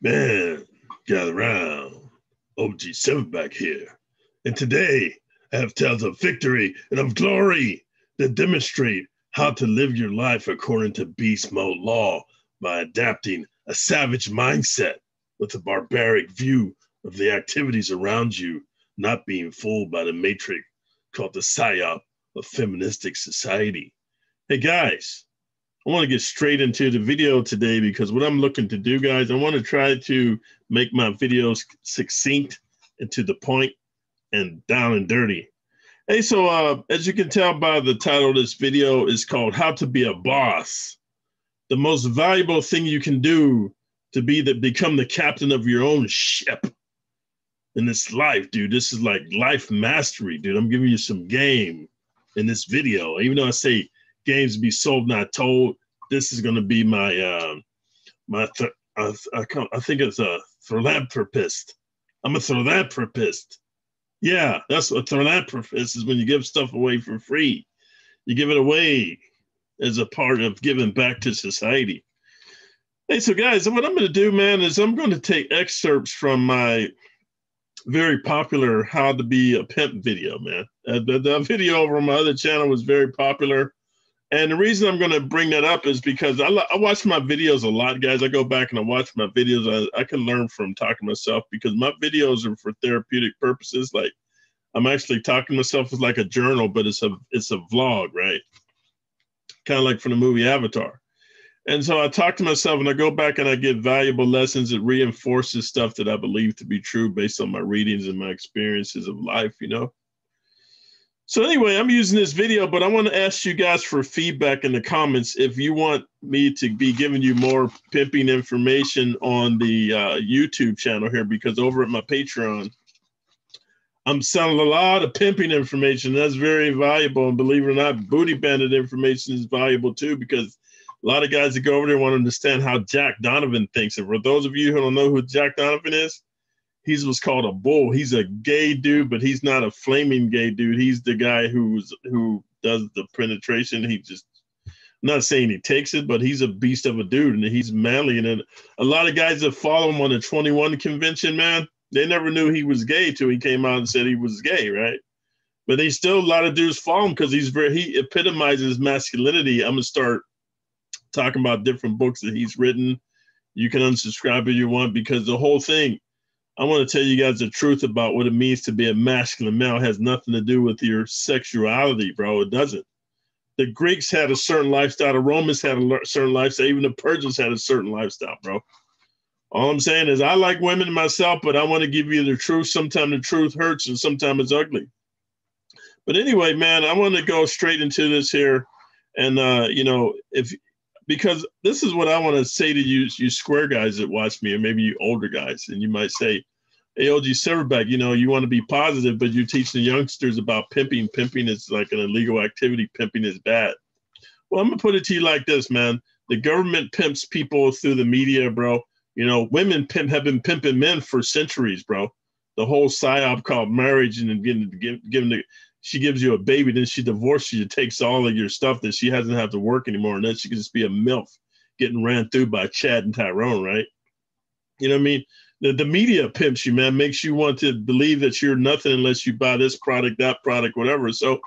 Man, gather round. OG7 back here. And today I have tales of victory and of glory that demonstrate how to live your life according to beast mode law by adapting a savage mindset with a barbaric view of the activities around you, not being fooled by the matrix called the psyop of feministic society. Hey guys, I want to get straight into the video today because what I'm looking to do, guys, I want to try to make my videos succinct and to the point and down and dirty. Hey, so as you can tell by the title of this video, is called How to Be a Boss. The most valuable thing you can do to become the captain of your own ship in this life, dude. This is like life mastery, dude. I'm giving you some game in this video. Even though I say games be sold, not told, this is going to be my I think it's a philanthropist. I'm a philanthropist. Yeah, that's what philanthropist is, when you give stuff away for free. You give it away as a part of giving back to society. Hey, so guys, what I'm going to do, man, is I'm going to take excerpts from my very popular How to Be a Pimp video, man. The video over on my other channel was very popular. And the reason I'm going to bring that up is because I watch my videos a lot, guys. I go back and I watch my videos. I can learn from talking to myself because my videos are for therapeutic purposes. Like, I'm actually talking to myself as like a journal, but it's a vlog, right? Kind of like from the movie Avatar. And so I talk to myself and I go back and I get valuable lessons that reinforces stuff that I believe to be true based on my readings and my experiences of life, you know? So anyway, I'm using this video, but I want to ask you guys for feedback in the comments if you want me to be giving you more pimping information on the YouTube channel here, because over at my Patreon, I'm selling a lot of pimping information. That's very valuable. And believe it or not, booty bandit information is valuable too, because a lot of guys that go over there want to understand how Jack Donovan thinks. And for those of you who don't know who Jack Donovan is, he's what's called a bull. He's a gay dude, but he's not a flaming gay dude. He's the guy who does the penetration. I'm not saying he takes it, but he's a beast of a dude, and he's manly. And then a lot of guys that follow him on the 21 convention, man, they never knew he was gay till he came out and said he was gay, right? But they still, a lot of dudes follow him because he epitomizes masculinity. I'm gonna start talking about different books that he's written. You can unsubscribe if you want, because the whole thing, I want to tell you guys the truth about what it means to be a masculine male. It has nothing to do with your sexuality, bro. It doesn't. The Greeks had a certain lifestyle. The Romans had a certain lifestyle. Even the Persians had a certain lifestyle, bro. All I'm saying is I like women myself, but I want to give you the truth. Sometimes the truth hurts and sometimes it's ugly. But anyway, man, I want to go straight into this here. And, because this is what I want to say to you square guys that watch me, or maybe you older guys, and you might say, hey, OG Silverback, you want to be positive, but you're teaching the youngsters about pimping. Pimping is like an illegal activity. Pimping is bad. Well, I'm going to put it to you like this, man. The government pimps people through the media, bro. Women have been pimping men for centuries, bro. The whole psyop called marriage, and she gives you a baby, then she divorces you, takes all of your stuff that she doesn't have to work anymore, and then she can just be a MILF getting ran through by Chad and Tyrone, right? You know what I mean? The media pimps you, man, makes you want to believe that you're nothing unless you buy this product, that product, whatever. So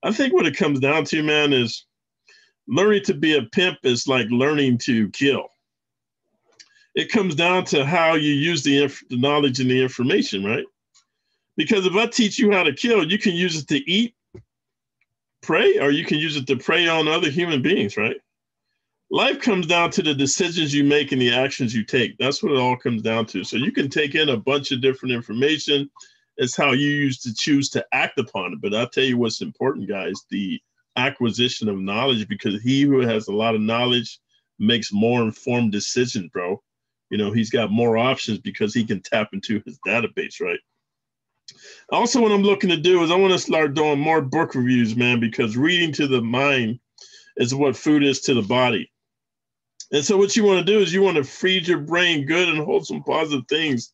I think what it comes down to, man, is learning to be a pimp is like learning to kill. It comes down to how you use the knowledge and the information, right? Because if I teach you how to kill, you can use it to eat, prey, or you can use it to prey on other human beings, right? Life comes down to the decisions you make and the actions you take. That's what it all comes down to. So you can take in a bunch of different information. It's how you choose to act upon it. But I'll tell you what's important, guys, the acquisition of knowledge, because he who has a lot of knowledge makes more informed decisions, bro. He's got more options because he can tap into his database, right? Also, what I'm looking to do is I want to start doing more book reviews, man, because reading to the mind is what food is to the body. And so what you want to do is you want to feed your brain good and wholesome positive things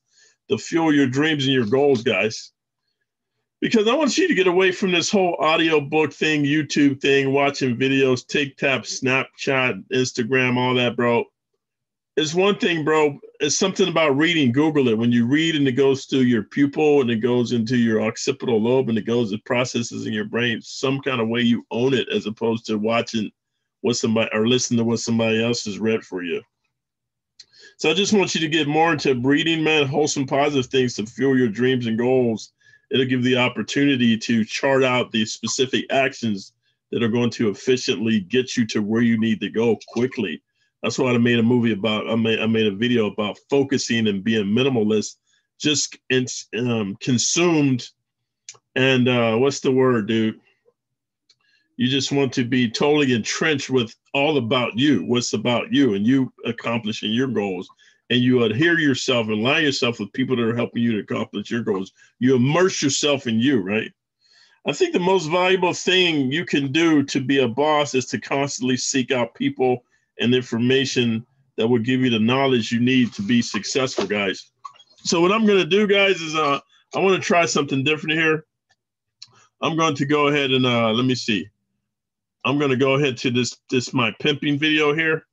to fuel your dreams and your goals, guys. Because I want you to get away from this whole audio book thing, YouTube thing, watching videos, TikTok, Snapchat, Instagram, all that, bro. It's one thing, bro. It's something about reading. Google it. When you read and it goes through your pupil and it goes into your occipital lobe and it goes, it processes in your brain some kind of way you own it as opposed to watching what somebody or listening to what somebody else has read for you. So I just want you to get more into reading, man, wholesome, positive things to fuel your dreams and goals. It'll give you the opportunity to chart out the specific actions that are going to efficiently get you to where you need to go quickly. That's why I made a movie about, I made a video about focusing and being minimalist, just consumed. And what's the word, dude? You just want to be totally entrenched with all about you, what's about you, and you accomplishing your goals. And you adhere yourself and align yourself with people that are helping you to accomplish your goals. You immerse yourself in you, right? I think the most valuable thing you can do to be a boss is to constantly seek out people and information that will give you the knowledge you need to be successful, guys. So what I'm going to do, guys, is I want to try something different here. I'm going to go ahead and let me see. I'm going to go ahead to this my pimping video here.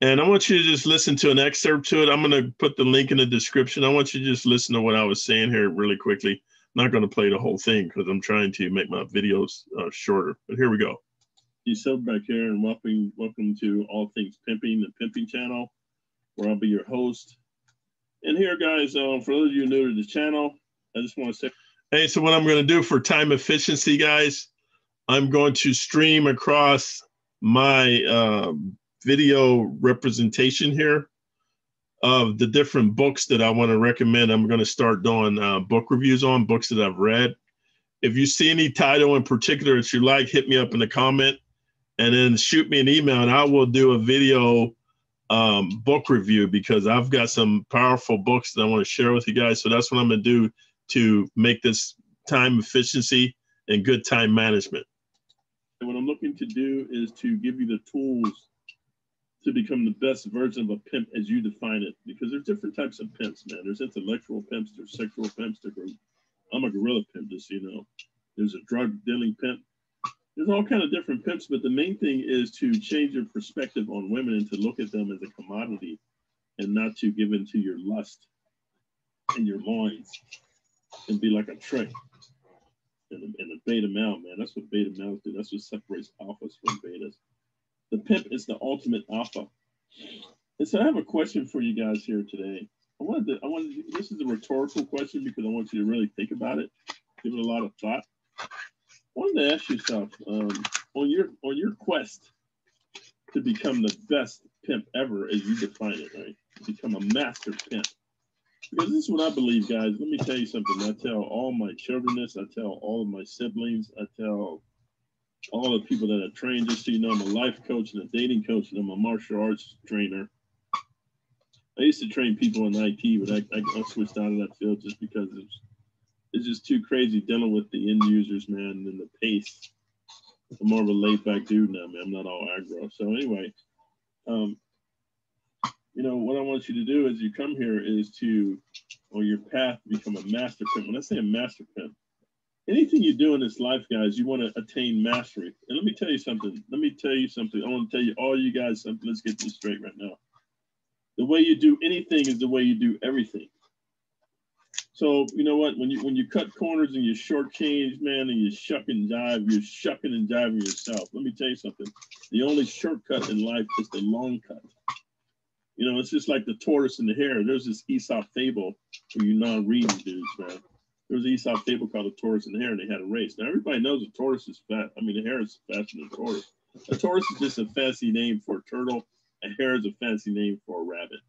And I want you to just listen to an excerpt to it. I'm going to put the link in the description. I want you to just listen to what I was saying here really quickly. I'm not going to play the whole thing because I'm trying to make my videos shorter. But here we go. Yourself back here, and welcome to All Things Pimping, the Pimping channel, where I'll be your host. And here, guys, for those of you new to the channel, I just want to say, hey, so what I'm going to do for time efficiency, guys, I'm going to stream across my video representation here of the different books that I want to recommend. I'm going to start doing book reviews on books that I've read. If you see any title in particular that you like, hit me up in the comment and then shoot me an email and I will do a video book review because I've got some powerful books that I want to share with you guys. So that's what I'm going to do to make this time efficiency and good time management. And what I'm looking to do is to give you the tools to become the best version of a pimp as you define it, because there's different types of pimps, man. There's intellectual pimps, there's sexual pimps, I'm a gorilla pimp, just so you know. There's a drug dealing pimp. There's all kind of different pimps, but the main thing is to change your perspective on women and to look at them as a commodity and not to give into your lust and your loins and be like a trick and a beta male, man. That's what beta males do. That's what separates alphas from betas. The pimp is the ultimate alpha. And so I have a question for you guys here today. This is a rhetorical question because I want you to really think about it, give it a lot of thought. I wanted to ask yourself, on your quest to become the best pimp ever as you define it, right? Become a master pimp. Because this is what I believe, guys. Let me tell you something. I tell all my children this. I tell all of my siblings. I tell all the people that I train, just so you know, I'm a life coach and a dating coach, and I'm a martial arts trainer. I used to train people in IT, but I switched out of that field just because it's just too crazy dealing with the end users, man, and the pace. I'm more of a laid-back dude now, man. I'm not all aggro. So anyway, you know, what I want you to do as you come here is to, on your path, become a master pimp. When I say a master pimp, anything you do in this life, guys, you want to attain mastery. And let me tell you something. I want to tell you, all you guys, something. Let's get this straight right now. The way you do anything is the way you do everything. So, you know what? When you cut corners and you short change, man, and you shuck and jive, you're shucking and jiving yourself. Let me tell you something. The only shortcut in life is the long cut. You know, it's just like the tortoise and the hare. There's this Aesop fable for you non-reading dudes, man. There was an Aesop fable called The Tortoise and the Hare, and they had a race. Now, everybody knows a tortoise is fat. I mean, the hare is faster than a tortoise. A tortoise is just a fancy name for a turtle. A hare is a fancy name for a rabbit.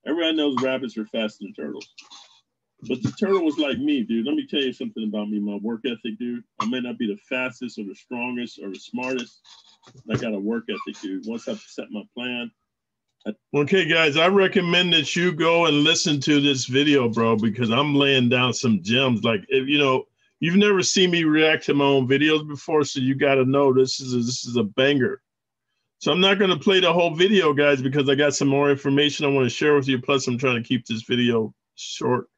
Everybody knows rabbits are faster than turtles. But the turtle was like me, dude. Let me tell you something about me, my work ethic, dude. I may not be the fastest or the strongest or the smartest. I got a work ethic, dude. Once I've set my plan. Okay, guys, I recommend that you go and listen to this video, bro, because I'm laying down some gems. Like, if you know, you've never seen me react to my own videos before, so you got to know this is a banger. So I'm not going to play the whole video, guys, because I got some more information I want to share with you. Plus, I'm trying to keep this video short.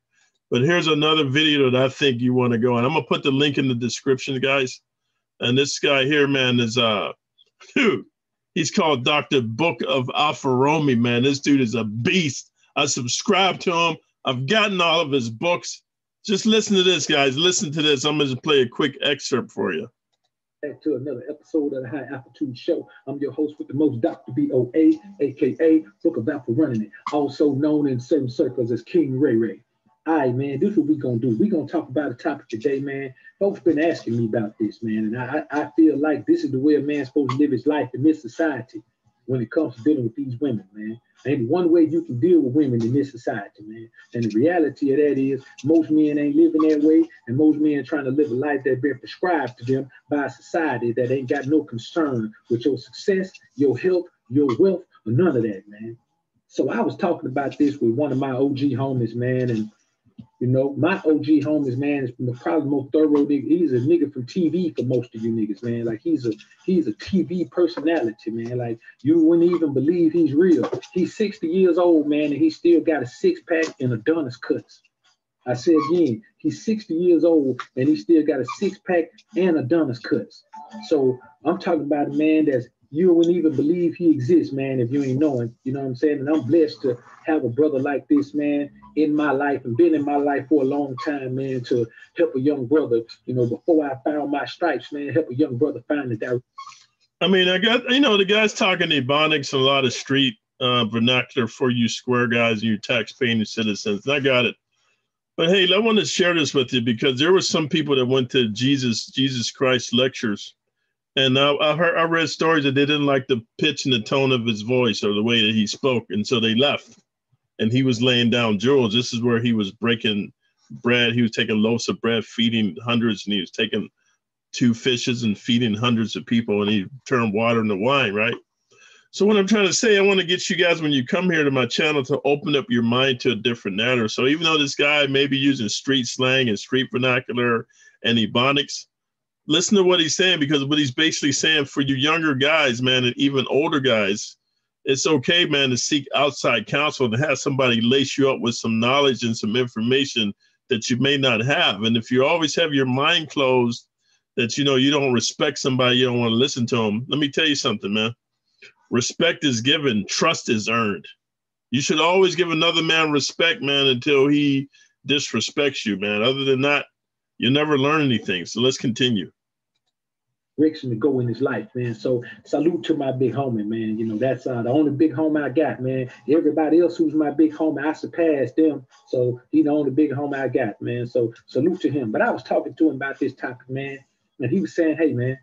But here's another video that I think you want to go on. I'm going to put the link in the description, guys. And this guy here, man, is dude. He's called Dr. Book of Alpha Romy, man. This dude is a beast. I subscribe to him. I've gotten all of his books. Just listen to this, guys. Listen to this. I'm going to play a quick excerpt for you. Back to another episode of the High Altitude Show. I'm your host with the most, Dr. BOA, aka Book of Alpha Running It, also known in certain circles as King Ray Ray. All right, man, this is what we're going to do. We're going to talk about a topic today, man. Folks been asking me about this, man, and I feel like this is the way a man's supposed to live his life in this society when it comes to dealing with these women, man. And one way you can deal with women in this society, man. And the reality of that is most men ain't living that way, and most men are trying to live a life that's been prescribed to them by a society that ain't got no concern with your success, your health, your wealth, or none of that, man. So I was talking about this with one of my OG homies, man, and you know, my OG homies, man, is probably the most thorough nigga. He's a nigga from TV for most of you niggas, man. Like he's a TV personality, man. Like you wouldn't even believe he's real. He's 60 years old, man, and he still got a six-pack and Adonis cuts. I said again, he's 60 years old and he still got a six-pack and Adonis cuts. So I'm talking about a man that's you wouldn't even believe he exists, man, if you ain't know him. You know what I'm saying? And I'm blessed to have a brother like this, man, in my life and been in my life for a long time, man, to help a young brother, you know, before I found my stripes, man, help a young brother find it. I mean, I got, you know, the guy's talking Ebonics and a lot of street vernacular for you square guys and you tax-paying citizens. And I got it. But hey, I want to share this with you because there were some people that went to Jesus Christ lectures. And I read stories that they didn't like the pitch and the tone of his voice or the way that he spoke. And so they left. And he was laying down jewels. This is where he was breaking bread. He was taking loaves of bread, feeding hundreds. And he was taking 2 fishes and feeding hundreds of people. And he turned water into wine, right? So what I'm trying to say, I want to get you guys, when you come here to my channel, to open up your mind to a different narrative. So even though this guy may be using street slang and street vernacular and Ebonics, listen to what he's saying, because what he's basically saying for you younger guys, man, and even older guys, it's okay, man, to seek outside counsel and have somebody lace you up with some knowledge and some information that you may not have. And if you always have your mind closed, that, you know, you don't respect somebody, you don't want to listen to them. Let me tell you something, man. Respect is given, trust is earned. You should always give another man respect, man, until he disrespects you, man. Other than that, you never learn anything. So let's continue. Direction to go in his life, man. So salute to my big homie, man. You know, that's the only big homie I got, man. Everybody else who's my big homie, I surpassed them. So he the only big homie I got, man. So salute to him. But I was talking to him about this topic, man. And he was saying, hey, man,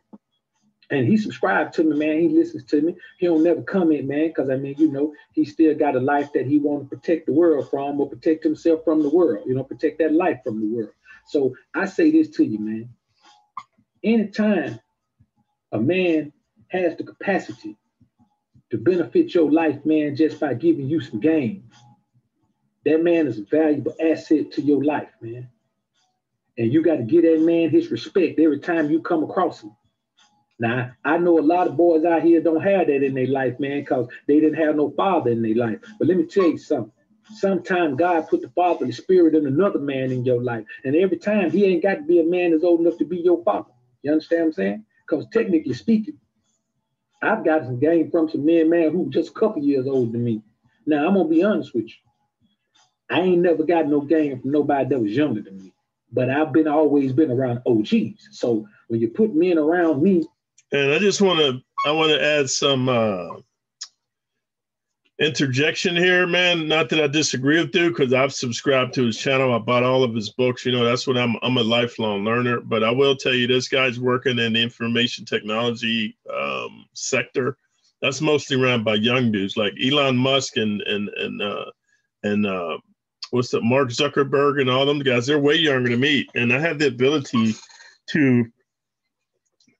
and he subscribed to me, man. He listens to me. He don't never comment, man, because, I mean, you know, he still got a life that he want to protect the world from, or protect himself from the world, you know, protect that life from the world. So I say this to you, man. Anytime a man has the capacity to benefit your life, man, just by giving you some game, that man is a valuable asset to your life, man. And you got to give that man his respect every time you come across him. Now, I know a lot of boys out here don't have that in their life, man, because they didn't have no father in their life. But let me tell you something. Sometimes God put the fatherly spirit in another man in your life. And every time, he ain't got to be a man that's old enough to be your father. You understand what I'm saying? Because technically speaking, I've got some game from some men, man, who just a couple years older than me. Now, I'm going to be honest with you. I ain't never got no game from nobody that was younger than me. But I've always been around OGs. So when you put men around me. And I want to add some interjection here, man. Not that I disagree with you, because I've subscribed to his channel. I bought all of his books. You know, that's what I'm a lifelong learner. But I will tell you, this guy's working in the information technology sector. That's mostly run by young dudes like Elon Musk and what's the Mark Zuckerberg and all them guys. They're way younger than me, and I have the ability to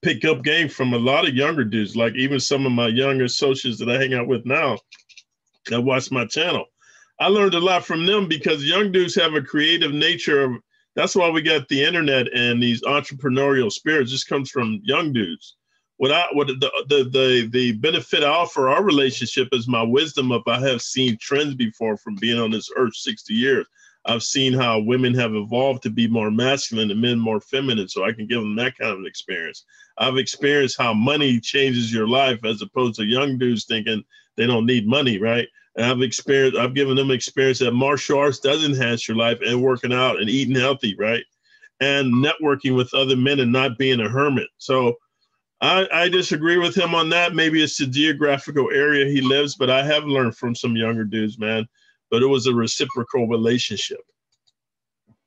pick up game from a lot of younger dudes, like even some of my younger associates that I hang out with now that watch my channel. I learned a lot from them because young dudes have a creative nature. That's why we got the internet and these entrepreneurial spirits. This comes from young dudes. The benefit I offer our relationship is my wisdom of I have seen trends before from being on this earth 60 years. I've seen how women have evolved to be more masculine and men more feminine, so I can give them that kind of an experience. I've experienced how money changes your life as opposed to young dudes thinking they don't need money, right? And I've given them experience that martial arts does enhance your life, and working out and eating healthy, right? And networking with other men and not being a hermit. So I disagree with him on that. Maybe it's the geographical area he lives, but I have learned from some younger dudes, man. But it was a reciprocal relationship.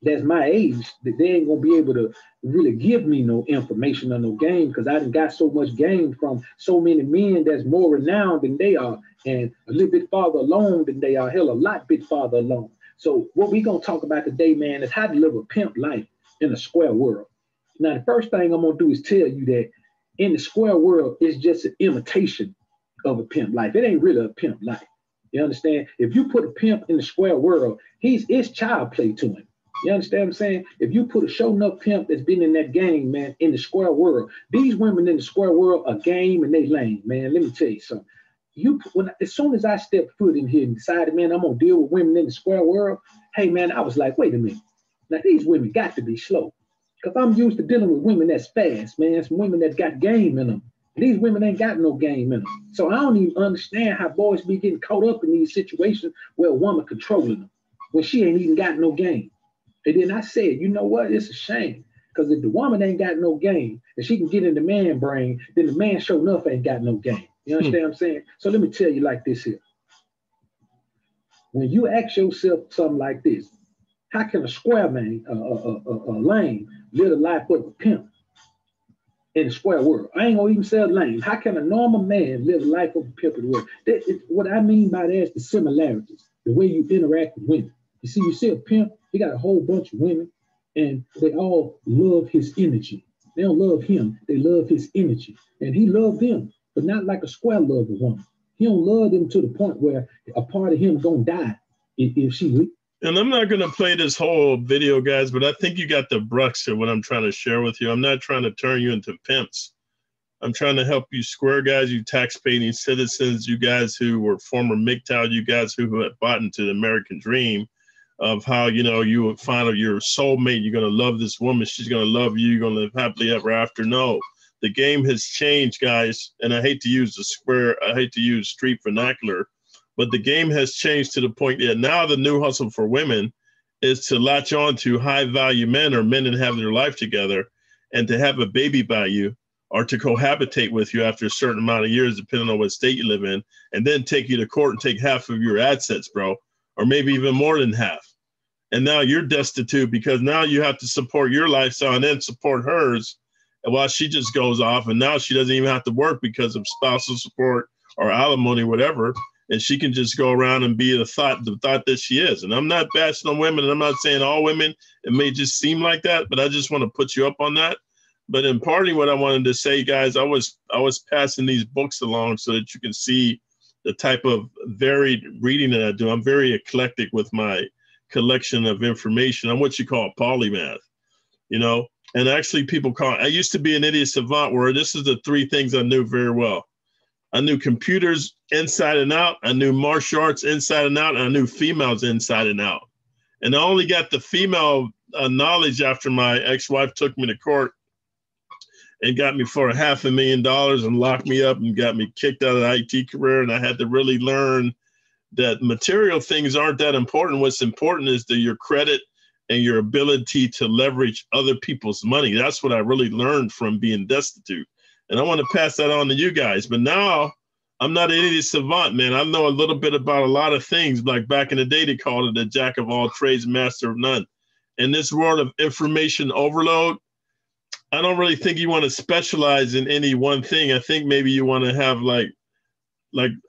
That's my age, that they ain't gonna be able to really give me no information or no game, because I done got so much game from so many men that's more renowned than they are, and a little bit farther along than they are, hell, a lot bit farther along. So what we gonna talk about today, man, is how to live a pimp life in a square world. Now, the first thing I'm gonna do is tell you that in the square world, it's just an imitation of a pimp life. It ain't really a pimp life. You understand? If you put a pimp in the square world, it's child play to him. You understand what I'm saying? If you put a show enough pimp that's been in that game, man, in the square world, these women in the square world are game and they lame, man. Let me tell you something. As soon as I stepped foot in here and decided, man, I'm gonna deal with women in the square world, hey man, I was like, wait a minute. Now these women got to be slow. Because I'm used to dealing with women that's fast, man. Some women that got game in them. These women ain't got no game in them. So I don't even understand how boys be getting caught up in these situations where a woman controlling them when she ain't even got no game. And then I said, you know what? It's a shame. Because if the woman ain't got no game and she can get in the man brain, then the man sure enough ain't got no game. You understand what I'm saying? So let me tell you like this here. When you ask yourself something like this, how can a square man, a lame, live a life of a pimp in the square world? I ain't gonna even say a lame. How can a normal man live a life of a pimp in the world? What I mean by that is the similarities, the way you interact with women. You see a pimp, he got a whole bunch of women, and they all love his energy. They don't love him, they love his energy. And he loved them, but not like a square love a woman. He don't love them to the point where a part of him gonna die if she leaves. And I'm not going to play this whole video, guys, but I think you got the brux of what I'm trying to share with you. I'm not trying to turn you into pimps. I'm trying to help you square guys, you tax-paying citizens, you guys who were former MGTOW, you guys who have bought into the American dream of how, you would find your soulmate. You're going to love this woman. She's going to love you. You're going to live happily ever after. No, the game has changed, guys. And I hate to use street vernacular, but the game has changed to the point that now the new hustle for women is to latch on to high value men or men that have their life together and to have a baby by you or to cohabitate with you after a certain amount of years, depending on what state you live in, and then take you to court and take half of your assets, bro, or maybe even more than half. And now you're destitute because now you have to support your lifestyle and then support hers while she just goes off. And now she doesn't even have to work because of spousal support or alimony, whatever. And she can just go around and be the thought that she is. And I'm not bashing on women, and I'm not saying all women. It may just seem like that, but I just want to put you up on that. But in parting, what I wanted to say, guys, I was passing these books along so that you can see the type of varied reading that I do. I'm very eclectic with my collection of information. I'm what you call polymath, And actually, I used to be an idiot savant, where this is the three things I knew very well. I knew computers inside and out. I knew martial arts inside and out. And I knew females inside and out. And I only got the female knowledge after my ex-wife took me to court and got me for $500,000 and locked me up and got me kicked out of the IT career. And I had to really learn that material things aren't that important. What's important is your credit and your ability to leverage other people's money. That's what I really learned from being destitute. And I want to pass that on to you guys. But now I'm not an idiot savant, man. I know a little bit about a lot of things. Like back in the day, they called it a jack of all trades, master of none. In this world of information overload, I don't really think you want to specialize in any one thing. I think maybe you want to have like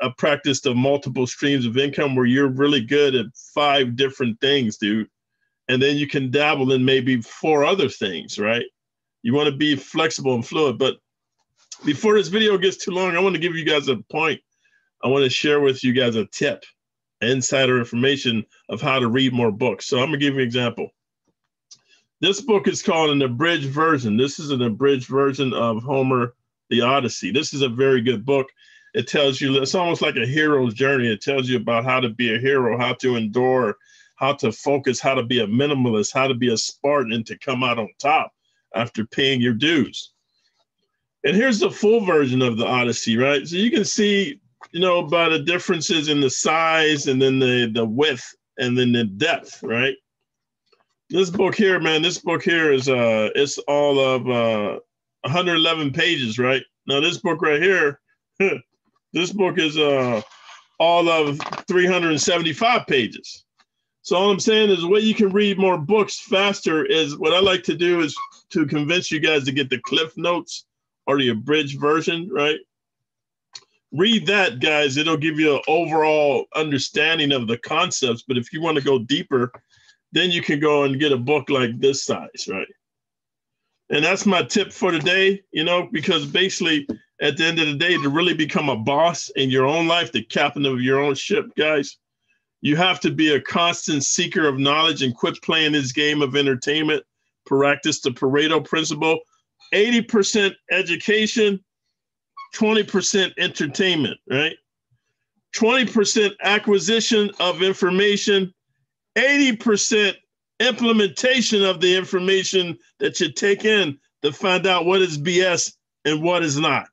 a practice of multiple streams of income where you're really good at 5 different things, dude. And then you can dabble in maybe 4 other things, right? You want to be flexible and fluid. But before this video gets too long, I want to give you guys a point. I want to share with you guys a tip, insider information of how to read more books. So I'm going to give you an example. This book is called an abridged version. This is an abridged version of Homer, the Odyssey. This is a very good book. It tells you, it's almost like a hero's journey. It tells you about how to be a hero, how to endure, how to focus, how to be a minimalist, how to be a Spartan, and to come out on top after paying your dues. And here's the full version of the Odyssey, right? So you can see, by the differences in the size and then the width and then the depth, right? This book here, man, is it's all of 111 pages, right? Now this book right here, this book is all of 375 pages. So all I'm saying is the way you can read more books faster is what I like to do is to convince you guys to get the Cliff Notes or the abridged version, right? Read that, guys. It'll give you an overall understanding of the concepts. But if you want to go deeper, then you can go and get a book like this size, right? And that's my tip for today, because basically at the end of the day, to really become a boss in your own life, the captain of your own ship, guys, you have to be a constant seeker of knowledge and quit playing this game of entertainment. Practice the Pareto principle, 80% education, 20% entertainment, right? 20% acquisition of information, 80% implementation of the information that you take in to find out what is BS and what is not.